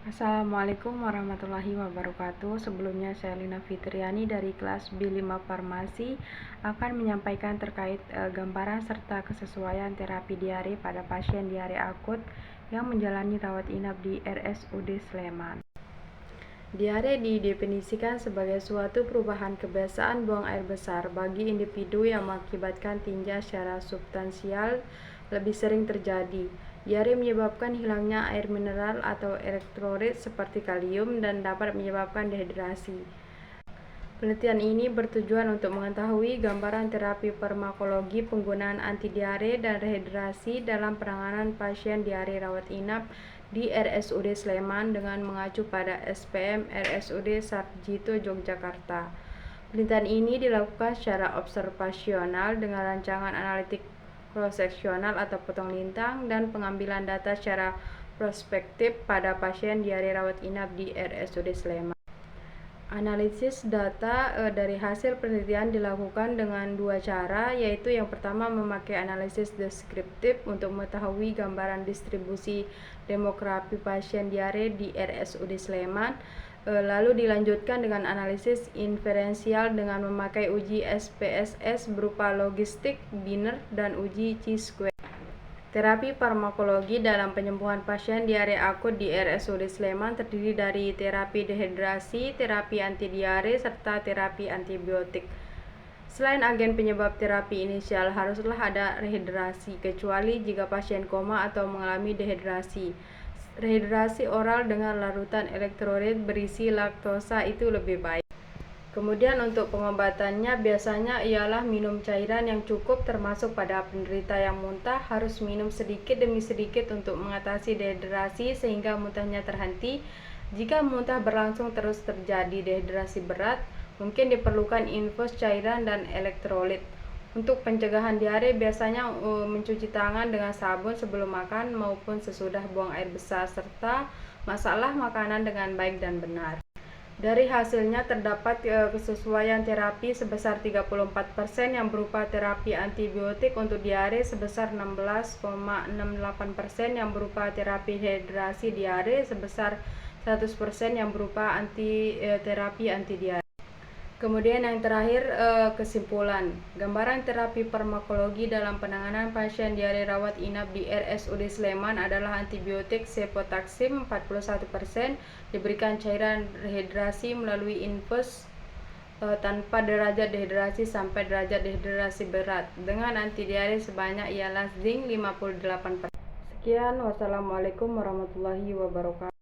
Assalamualaikum warahmatullahi wabarakatuh. Sebelumnya saya Lina Fitriani dari kelas B5 Farmasi akan menyampaikan terkait gambaran serta kesesuaian terapi diare pada pasien diare akut yang menjalani rawat inap di RSUD Sleman. Diare didefinisikan sebagai suatu perubahan kebiasaan buang air besar bagi individu yang mengakibatkan tinja secara substansial lebih sering terjadi. Diare menyebabkan hilangnya air mineral atau elektrolit seperti kalium dan dapat menyebabkan dehidrasi. Penelitian ini bertujuan untuk mengetahui gambaran terapi farmakologi penggunaan anti-diare dan rehidrasi dalam penanganan pasien diare rawat inap di RSUD Sleman dengan mengacu pada SPM RSUD Sarjito Yogyakarta. Penelitian ini dilakukan secara observasional dengan rancangan analitik cross-seksional atau potong lintang dan pengambilan data secara prospektif pada pasien diare rawat inap di RSUD Sleman. Analisis data dari hasil penelitian dilakukan dengan dua cara, yaitu yang pertama memakai analisis deskriptif untuk mengetahui gambaran distribusi demografi pasien diare di RSUD Sleman, lalu dilanjutkan dengan analisis inferensial dengan memakai uji SPSS berupa logistik, Wiener, dan uji chi-square. Terapi farmakologi dalam penyembuhan pasien diare akut di RSUD Sleman terdiri dari terapi dehidrasi, terapi anti-diare, serta terapi antibiotik. Selain agen penyebab terapi inisial, haruslah ada rehidrasi, kecuali jika pasien koma atau mengalami dehidrasi. Rehidrasi oral dengan larutan elektrolit berisi laktosa itu lebih baik. Kemudian untuk pengobatannya biasanya ialah minum cairan yang cukup, termasuk pada penderita yang muntah harus minum sedikit demi sedikit untuk mengatasi dehidrasi sehingga muntahnya terhenti. Jika muntah berlangsung terus terjadi dehidrasi berat, mungkin diperlukan infus cairan dan elektrolit. Untuk pencegahan diare biasanya mencuci tangan dengan sabun sebelum makan maupun sesudah buang air besar, serta masaklah makanan dengan baik dan benar. Dari hasilnya terdapat kesesuaian terapi sebesar 34% yang berupa terapi antibiotik untuk diare, sebesar 16,68% yang berupa terapi dehidrasi diare, sebesar 100% yang berupa terapi anti-diare. Kemudian yang terakhir, kesimpulan. Gambaran terapi farmakologi dalam penanganan pasien diare rawat inap di RSUD Sleman adalah antibiotik cefotaxime 41%, diberikan cairan rehidrasi melalui infus tanpa derajat dehidrasi sampai derajat dehidrasi berat, dengan anti-diare sebanyak ialah zinc 58%. Sekian, wassalamualaikum warahmatullahi wabarakatuh.